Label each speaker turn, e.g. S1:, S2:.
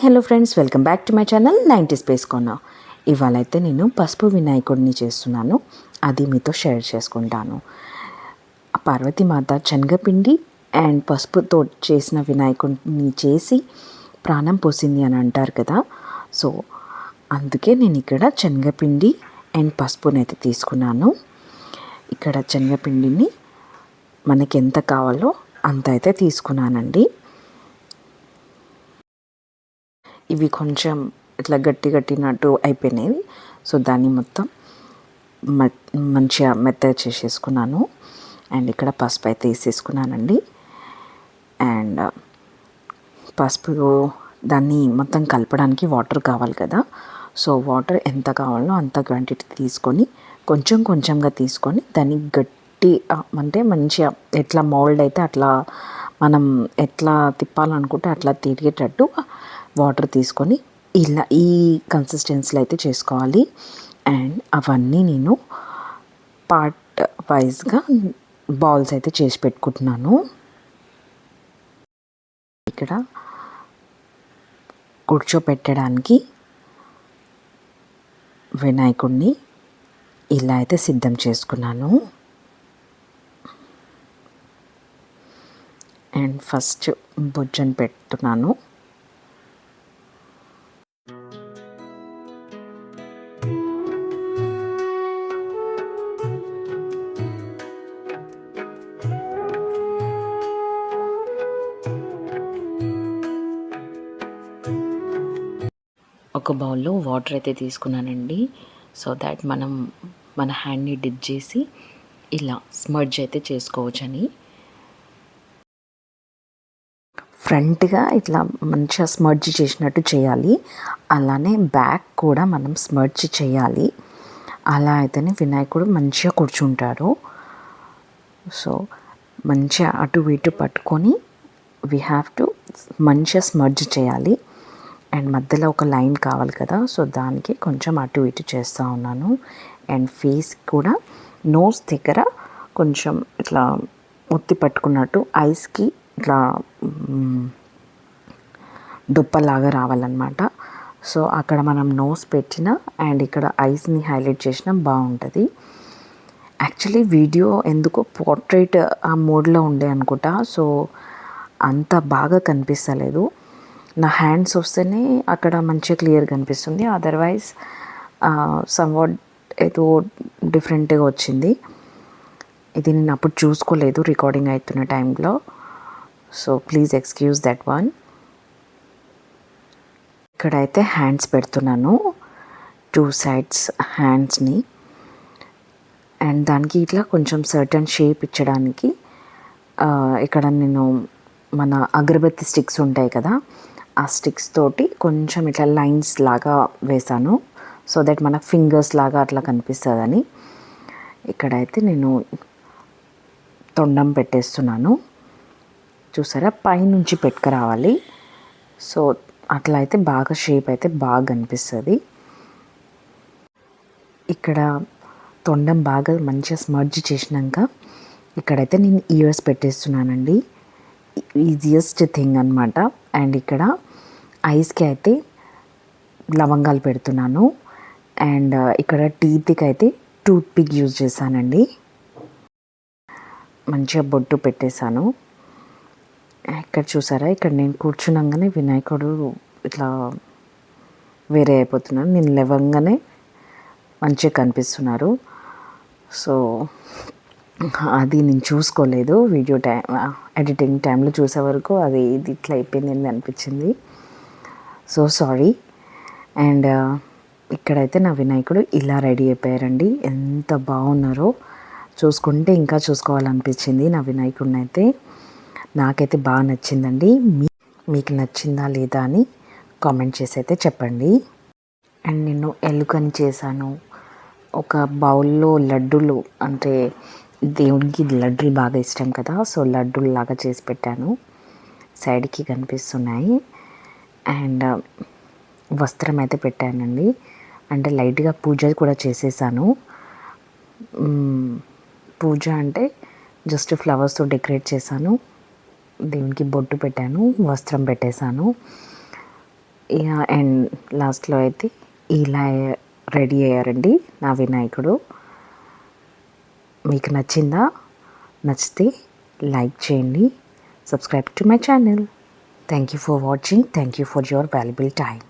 S1: Hello friends, welcome back to my channel 90 space corner. ఇవాళ అయితే నేను పసుపు వినాయకుడిని చేస్తున్నాను. అది మీతో షేర్ చేసుకుంటాను. పార్వతీమాత శనగపిండి అండ్ పసుపుతో చేసిన వినాయకుడిని చేసి ప్రాణం పోసింది అని అంటారు కదా. సో అందుకే నేను ఇక్కడ శనగపిండి అండ్ పసుపుని అయితే తీసుకున్నాను. ఇక్కడ శనగపిండిని మనకి ఎంత కావాలో అంత అయితే తీసుకున్నానండి. ఇవి కొంచెం ఇట్లా గట్టినట్టు అయిపోయినాయి. సో దాన్ని మొత్తం మంచిగా మెత్తగా చేసేసుకున్నాను. అండ్ ఇక్కడ పసుపు అయితే వేసేసుకున్నానండి. అండ్ పసుపు దాన్ని మొత్తం కలపడానికి వాటర్ కావాలి కదా. సో వాటర్ ఎంత కావాలో అంత క్వాంటిటీ తీసుకొని కొంచెంగా తీసుకొని దాన్ని గట్టి అంటే మంచిగా ఎట్లా మౌల్డ్ అయితే అట్లా మనం ఎట్లా తిప్పాలనుకుంటే అట్లా తిరిగేటట్టు వాటర్ తీసుకొని ఇలా ఈ కన్సిస్టెన్సీలో అయితే చేసుకోవాలి. అండ్ అవన్నీ నేను పార్ట్ వైజ్గా బాల్స్ అయితే చేసి పెట్టుకుంటున్నాను. ఇక్కడ కూర్చోపెట్టడానికి వినాయకుడిని ఇలా అయితే సిద్ధం చేసుకున్నాను. అండ్ ఫస్ట్ బొజ్జను పెడుతున్నాను. ఒక బౌల్లో వాటర్ అయితే తీసుకున్నానండి. సో దాట్ మనం మన హ్యాండ్ని డిప్ చేసి ఇలా స్మర్జ్ అయితే చేసుకోవచ్చని. ఫ్రంట్గా ఇట్లా మంచిగా స్మర్జ్ చేసినట్టు చేయాలి. అలానే బ్యాక్ కూడా మనం స్మర్జ్ చేయాలి. అలా అయితేనే వినాయకుడు మంచిగా కూర్చుంటాడు. సో మంచిగా అటు ఇటు పట్టుకొని వీ హ్యావ్ టు మంచిగా స్మర్జ్ చేయాలి. అండ్ మధ్యలో ఒక లైన్ కావాలి కదా. సో దానికి కొంచెం అటు ఇటు చేస్తూ ఉన్నాను. అండ్ ఫేస్ కూడా నోస్ దగ్గర కొంచెం ఇట్లా ఒత్తి పట్టుకున్నట్టు ఐస్కి ఇట్లా దుప్పలాగా రావాలన్నమాట. సో అక్కడ మనం నోస్ పెట్టిన అండ్ ఇక్కడ ఐస్ని హైలైట్ చేసిన బాగుంటుంది. యాక్చువల్లీ వీడియో ఎందుకో పోర్ట్రేట్ ఆ మోడ్లో ఉండే అనుకుంటా. సో అంత బాగా కనిపిస్తలేదు. నా హ్యాండ్స్ వస్తేనే అక్కడ మంచిగా క్లియర్ కనిపిస్తుంది. అదర్వైజ్ సమ్వాట్ ఏదో డిఫరెంట్గా వచ్చింది. ఇది నేను అప్పుడు చూసుకోలేదు రికార్డింగ్ అవుతున్న టైంలో. So please excuse that one. ఇక్కడైతే హ్యాండ్స్ పెడుతున్నాను, 2 సైడ్స్ హ్యాండ్స్ని. అండ్ దానికి ఇట్లా కొంచెం సర్టన్ షేప్ ఇచ్చడానికి ఇక్కడ నేను మన అగరబత్తి స్టిక్స్ ఉంటాయి కదా, ఆ స్టిక్స్ తోటి కొంచెం ఇట్లా లైన్స్ లాగా వేసాను. సో దట్ మన ఫింగర్స్ లాగా అట్లా కనిపిస్తుందని. ఇక్కడైతే నేను తొండం పెట్టేస్తున్నాను. చూసారా, పైనుంచి పెట్టుకురావాలి. సో అట్లా అయితే బాగా షేప్ అయితే బాగా కనిపిస్తుంది. ఇక్కడ తొండం బాగా మంచిగా స్మర్జ్ చేసినాక ఇక్కడైతే నేను ఇయర్స్ పెట్టేస్తున్నానండి. ఈజియెస్ట్ థింగ్ అనమాట. అండ్ ఇక్కడ ఐస్కి అయితే లవంగాలు పెడుతున్నాను. అండ్ ఇక్కడ టీత్కి అయితే టూత్ పిక్ యూజ్ చేశానండి. మంచిగా బొట్టు పెట్టేశాను. ఇక్కడ చూసారా, ఇక్కడ నేను కూర్చున్నాగానే వినాయకుడు ఇట్లా వేరే అయిపోతున్నాను. నేను లేవంగానే మంచిగా కనిపిస్తున్నారు. సో అది నేను చూసుకోలేదు. వీడియో ఎడిటింగ్ టైంలో చూసే వరకు అది ఇది ఇట్లా అయిపోయింది అనిపించింది. So sorry. అండ్ ఇక్కడైతే నా వినాయకుడు ఇలా రెడీ అయిపోయారండి. ఎంత బాగున్నారో చూసుకుంటే ఇంకా చూసుకోవాలనిపించింది నా వినాయకుడిని అయితే. నాకైతే బాగా నచ్చిందండి. మీకు నచ్చిందా లేదా అని కామెంట్ చేసి అయితే చెప్పండి. అండ్ నేను ఎలుకని చేశాను. ఒక బౌల్లో లడ్డూలు, అంటే దేవుడికి లడ్డూలు బాగా ఇష్టం కదా. సో లడ్డూలు లాగా చేసి పెట్టాను, సైడ్కి కనిపిస్తున్నాయి. అండ్ వస్త్రం అయితే పెట్టానండి. అంటే లైట్గా పూజ కూడా చేసేసాను. పూజ అంటే జస్ట్ ఫ్లవర్స్తో డెకరేట్ చేశాను. దేవునికి బొట్టు పెట్టాను, వస్త్రం పెట్టేశాను. ఇక అండ్ లాస్ట్లో అయితే ఇలా రెడీ అయ్యారండి నా వినాయకుడు. మీకు నచ్చిందా? నచ్చితే లైక్ చేయండి, subscribe to my channel. Thank you for watching. Thank you for your valuable time.